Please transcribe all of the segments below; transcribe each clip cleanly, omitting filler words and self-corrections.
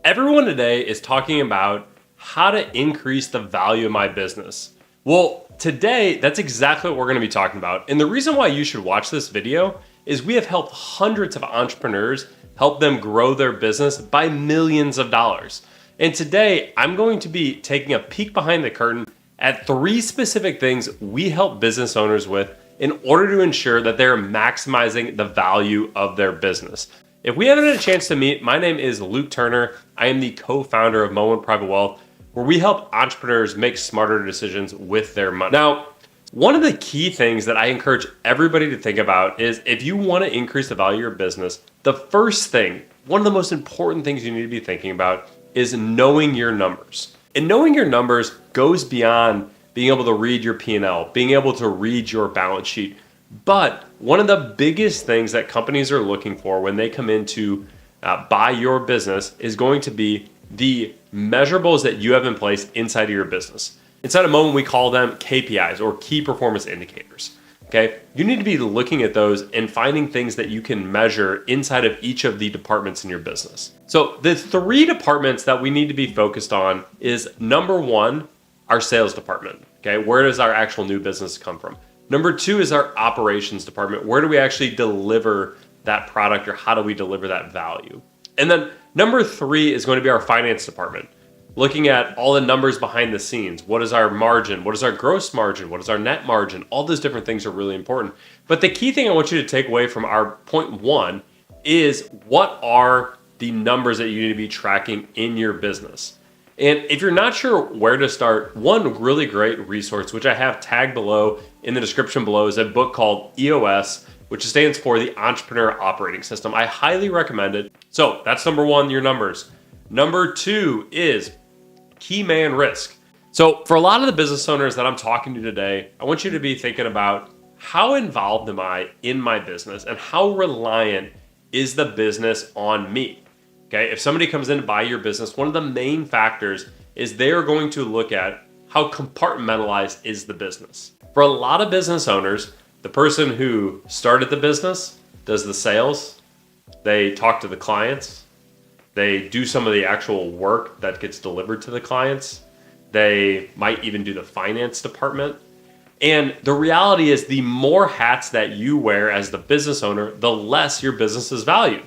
Everyone today is talking about how to increase the value of my business. Well, today, that's exactly what we're going to be talking about. And the reason why you should watch this video is we have helped hundreds of entrepreneurs help them grow their business by millions of dollars. And today, I'm going to be taking a peek behind the curtain at 3 specific things we help business owners with in order to ensure that they're maximizing the value of their business. If we haven't had a chance to meet, my name is Luke Turner. I am the co-founder of Moment Private Wealth, where we help entrepreneurs make smarter decisions with their money. Now, one of the key things that I encourage everybody to think about is if you want to increase the value of your business, the first thing, one of the most important things you need to be thinking about is knowing your numbers. And knowing your numbers goes beyond being able to read your P&L, being able to read your balance sheet. But one of the biggest things that companies are looking for when they come in to buy your business is going to be the measurables that you have in place inside of your business. Inside of Moment, we call them KPIs or key performance indicators. Okay, you need to be looking at those and finding things that you can measure inside of each of the departments in your business. So the 3 departments that we need to be focused on is number 1, our sales department. Okay, where does our actual new business come from? Number 2 is our operations department. Where do we actually deliver that product, or how do we deliver that value? And then number 3 is going to be our finance department. Looking at all the numbers behind the scenes. What is our margin? What is our gross margin? What is our net margin? All those different things are really important. But the key thing I want you to take away from our point 1 is what are the numbers that you need to be tracking in your business? And if you're not sure where to start, one really great resource, which I have tagged below in the description below, is a book called EOS, which stands for the Entrepreneur Operating System. I highly recommend it. So that's number 1, your numbers. Number 2 is key man risk. So for a lot of the business owners that I'm talking to today, I want you to be thinking about how involved am I in my business and how reliant is the business on me? Okay, if somebody comes in to buy your business, one of the main factors is they are going to look at how compartmentalized is the business. For a lot of business owners, the person who started the business does the sales, they talk to the clients, they do some of the actual work that gets delivered to the clients, they might even do the finance department. And the reality is the more hats that you wear as the business owner, the less your business is valued.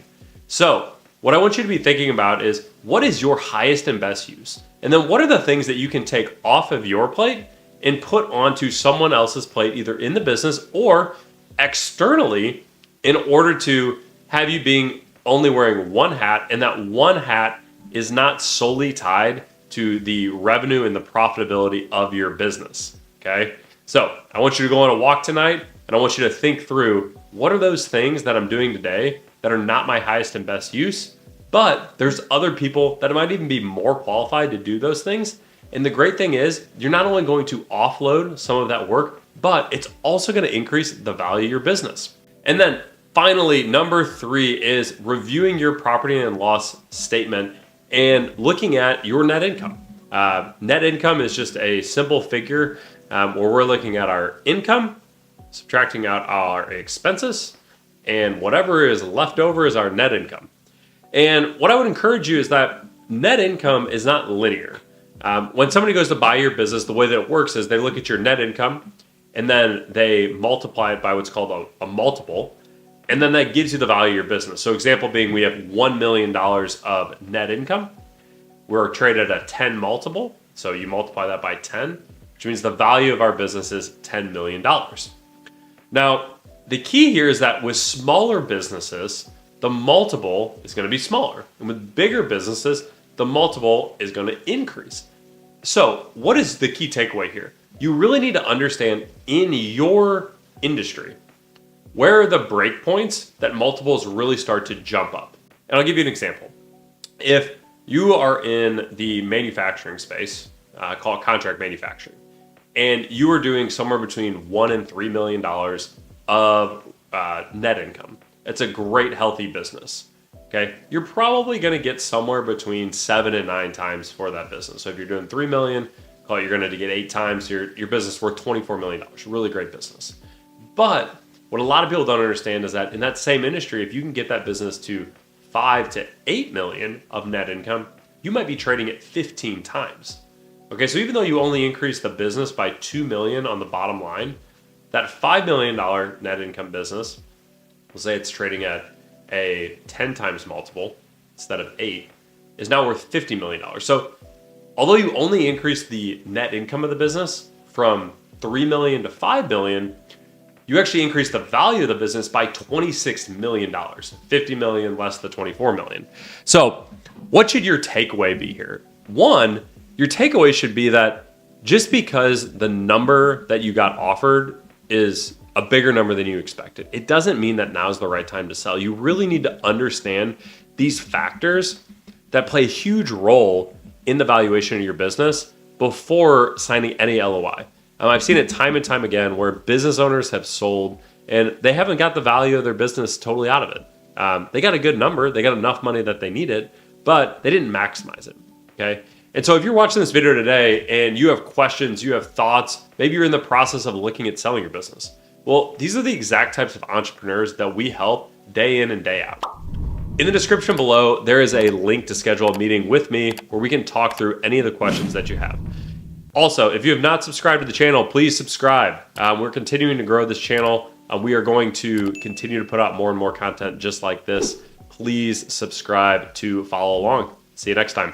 So what I want you to be thinking about is what is your highest and best use? And then what are the things that you can take off of your plate and put onto someone else's plate, either in the business or externally, in order to have you being only wearing one hat, and that one hat is not solely tied to the revenue and the profitability of your business, okay? So I want you to go on a walk tonight, and I want you to think through what are those things that I'm doing today that are not my highest and best use, but there's other people that might even be more qualified to do those things. And the great thing is you're not only going to offload some of that work, but it's also going to increase the value of your business. And then finally, number 3 is reviewing your profit and loss statement and looking at your net income. Net income is just a simple figure where we're looking at our income, subtracting out our expenses, and whatever is left over is our net income. And what I would encourage you is that net income is not linear. When somebody goes to buy your business, the way that it works is they look at your net income and then they multiply it by what's called a multiple, and then that gives you the value of your business. So example being, we have $1 million of net income. We're traded at a 10 multiple. So you multiply that by 10, which means the value of our business is $10 million. Now, the key here is that with smaller businesses, the multiple is going to be smaller. And with bigger businesses, the multiple is going to increase. So what is the key takeaway here? You really need to understand in your industry, where are the break points that multiples really start to jump up? And I'll give you an example. If you are in the manufacturing space, call it contract manufacturing, and you are doing somewhere between $1 and $3 million of net income, it's a great, healthy business. Okay, you're probably going to get somewhere between 7 and 9 times for that business. So if you're doing 3 million, call it you're going to get 8 times. Your business worth $24 million. Really great business. But what a lot of people don't understand is that in that same industry, if you can get that business to 5 to 8 million of net income, you might be trading at 15 times. Okay, so even though you only increase the business by 2 million on the bottom line, that $5 million net income business, we'll say it's trading at a 10 times multiple instead of 8, is now worth $50 million. So although you only increase the net income of the business from 3 million to 5 million, you actually increase the value of the business by $26 million, 50 million less the 24 million. So what should your takeaway be here? One, your takeaway should be that just because the number that you got offered is a bigger number than you expected, it doesn't mean that now's the right time to sell. You really need to understand these factors that play a huge role in the valuation of your business before signing any LOI. I've seen it time and time again where business owners have sold and they haven't got the value of their business totally out of it. They got a good number, they got enough money that they needed, but they didn't maximize it, okay? And so if you're watching this video today and you have questions, you have thoughts, maybe you're in the process of looking at selling your business. Well, these are the exact types of entrepreneurs that we help day in and day out. In the description below, there is a link to schedule a meeting with me where we can talk through any of the questions that you have. Also, if you have not subscribed to the channel, please subscribe. We're continuing to grow this channel. We are going to continue to put out more and more content just like this. Please subscribe to follow along. See you next time.